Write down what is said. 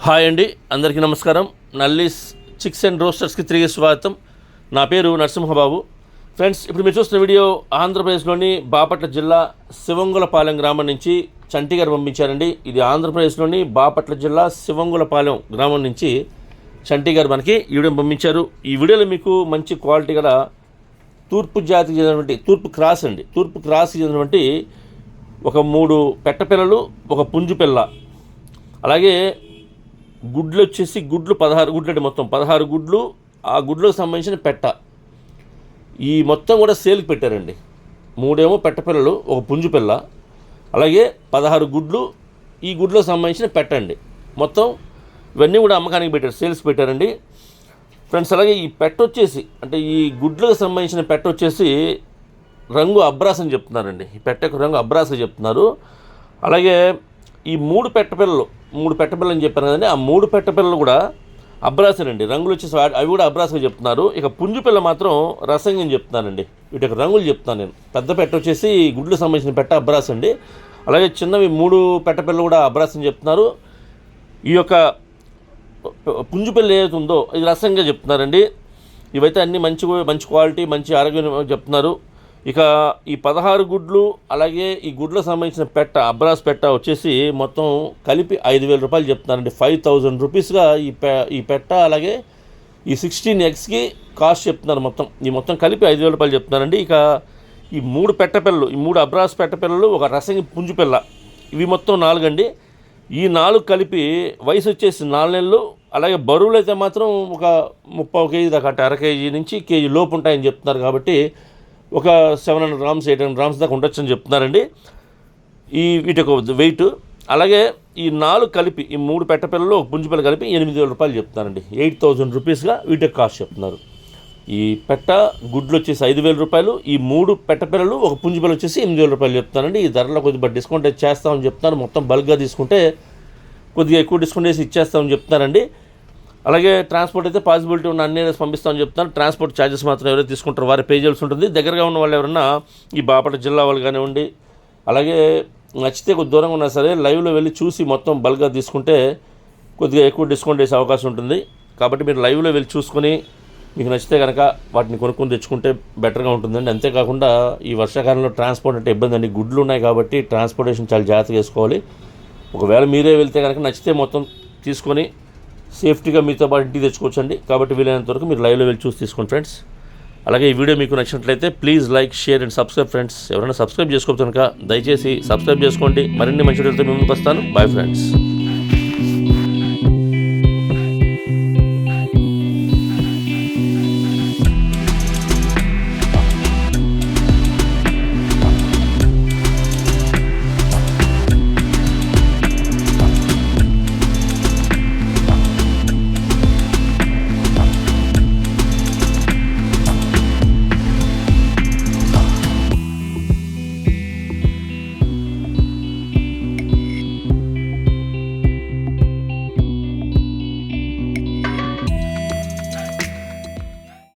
Hi అండి, అందరికీ నమస్కారం. నల్లీస్ చిక్స్ అండ్ రోస్టర్స్కి తిరిగి స్వాగతం. నా పేరు నరసింహబాబు. ఫ్రెండ్స్, ఇప్పుడు మీరు చూస్తున్న వీడియో ఆంధ్రప్రదేశ్లోని బాపట్ల జిల్లా శివంగులపాలెం గ్రామం నుంచి చంటి గారు పంపించారండి. ఇది ఆంధ్రప్రదేశ్లోని బాపట్ల జిల్లా శివంగులపాలెం గ్రామం నుంచి చంటి గారు మనకి ఈ వీడియో పంపించారు. ఈ వీడియోలో మీకు మంచి క్వాలిటీ గల తూర్పు జాతికి చెందినటువంటి తూర్పు క్రాస్కి చెందినటువంటి ఒక 3 పెట్టపిల్లలు, ఒక పుంజు పిల్ల, అలాగే గుడ్లు వచ్చేసి 16 గుడ్లు అండి. మొత్తం 16 గుడ్లు, ఆ గుడ్లకు సంబంధించిన పెట్ట, ఈ మొత్తం కూడా సేల్కి పెట్టారండి. 3 ఏమో పెట్టపిల్లలు, ఒక పుంజు పిల్ల, అలాగే 16 గుడ్లు, ఈ గుడ్లకు సంబంధించిన పెట్ట అండి. మొత్తం ఇవన్నీ కూడా అమ్మకానికి పెట్టారు, సేల్స్ పెట్టారండి ఫ్రెండ్స్. అలాగే ఈ పెట్ట వచ్చేసి, అంటే ఈ గుడ్లకు సంబంధించిన పెట్ట వచ్చేసి రంగు అబ్రాస్ అని చెప్తున్నారండి. ఈ పెట్టకు రంగు అబ్రాస్గా చెప్తున్నారు. అలాగే ఈ 3 పెట్టపిల్లలు అని చెప్పారు కదండి, ఆ 3 పెట్టపిల్లలు కూడా అబ్రాసేనండి. రంగులు వచ్చేసి అవి కూడా అబ్రాస్గా చెప్తున్నారు. ఇక పుంజు పిల్ల మాత్రం రసంగి అని చెప్తున్నానండి. వీటి రంగులు చెప్తున్నాను నేను. పెద్ద పెట్ట వచ్చేసి గుడ్లకు సంబంధించిన పెట్ట అబ్రాస్ అండి. అలాగే చిన్నవి 3 పెట్టపిల్లలు కూడా అబ్రాస్ అని చెప్తున్నారు. ఈ యొక్క పుంజు పిల్ల ఏదైతే ఉందో ఇది రసంగా చెప్తున్నారండి. ఇవైతే అన్నీ మంచి క్వాలిటీ, మంచి ఆరోగ్యం చెప్తున్నారు. ఇక ఈ 16 గుడ్లు, అలాగే ఈ గుడ్లకు సంబంధించిన పెట్ట అబ్రాస్ పెట్ట వచ్చేసి మొత్తం కలిపి 5,000 రూపాయలు చెప్తున్నారండి. 5,000 రూపీస్గా ఈ పెట్ట, అలాగే ఈ 16 ఎగ్స్కి కాస్ట్ చెప్తున్నారు. మొత్తం కలిపి 5,000 రూపాయలు చెప్తున్నారండి. ఇక ఈ 3 పెట్టపిల్లలు, ఈ 3 అబ్రాస్ పెట్టపిల్లలు, ఒక రసంగి పుంజు పిల్ల, ఇవి మొత్తం 4 అండి. ఈ 4 కలిపి వయసు వచ్చేసి 4 నెలలు. అలాగే బరువులు అయితే మాత్రం ఒక 30 కేజీ దాకా, అంటే అర కేజీ నుంచి కేజీ లోపు ఉంటాయని చెప్తున్నారు. కాబట్టి ఒక 700 గ్రామ్స్ 800 గ్రామ్స్ దాకా ఉండొచ్చు అని చెప్తున్నారండి వీటి యొక్క వెయిట్. అలాగే ఈ 4 కలిపి, ఈ 3 పెట్టపిల్లలు, ఒక పుంజు పిల్ల కలిపి 8,000 రూపాయలు చెప్తున్నారండి. 8,000 రూపీస్గా వీటి కాస్ట్ చెప్తున్నారు. ఈ పెట్ట గుడ్లు వచ్చేసి 5,000 రూపాయలు, ఈ 3 పెట్టపిల్లలు, ఒక పుంజు పిల్ల వచ్చేసి 8,000 రూపాయలు చెప్తున్నారండి. ఈ ధరలో కొద్దిగా డిస్కౌంట్ చేస్తామని చెప్తున్నారు. మొత్తం బల్క్గా తీసుకుంటే కొద్దిగా ఎక్కువ డిస్కౌంట్ వేసి ఇచ్చేస్తామని చెప్తున్నారండి. అలాగే ట్రాన్స్పోర్ట్ అయితే పాసిబిలిటీ ఉన్న అన్ని ఏరియాస్ పంపిస్తామని చెప్తున్నారు. ట్రాన్స్పోర్ట్ ఛార్జెస్ మాత్రం ఎవరైతే తీసుకుంటారో వారి పే చేయాల్సి ఉంటుంది. దగ్గరగా ఉన్న వాళ్ళు ఎవరన్నా ఈ బాపట్ల జిల్లా వాళ్ళు కానివ్వండి, అలాగే నచ్చితే కొద్ది దూరంగా ఉన్నా సరే లైవ్లో వెళ్ళి చూసి మొత్తం బల్క్గా తీసుకుంటే కొద్దిగా ఎక్కువ డిస్కౌంట్ వేసే అవకాశం ఉంటుంది. కాబట్టి మీరు లైవ్లో వెళ్ళి చూసుకొని మీకు నచ్చితే కనుక వాటిని కొనుక్కొని తెచ్చుకుంటే బెటర్గా ఉంటుందండి. అంతేకాకుండా ఈ వర్షాకాలంలో ట్రాన్స్పోర్ట్ అంటే ఇబ్బంది అండి. గుడ్లు ఉన్నాయి కాబట్టి ట్రాన్స్పోర్టేషన్ చాలా జాగ్రత్తగా చేసుకోవాలి. ఒకవేళ మీరే వెళ్తే కనుక నచ్చితే మొత్తం తీసుకొని సేఫ్టీగా మీతో పాటు ఇంటికి తెచ్చుకోవచ్చండి. కాబట్టి వీలైనంత వరకు మీరు లైవ్లో వెళ్ళి చూసి తీసుకోండి ఫ్రెండ్స్. అలాగే ఈ వీడియో మీకు నచ్చినట్లయితే please like, share and subscribe friends. ఎవరైనా సబ్స్క్రైబ్ చేసుకోవచ్చు కనుక దయచేసి సబ్స్క్రైబ్ చేసుకోండి. మరిన్ని మంచి వీడియోలతో మీ ముందుకు వస్తాను. Bye friends.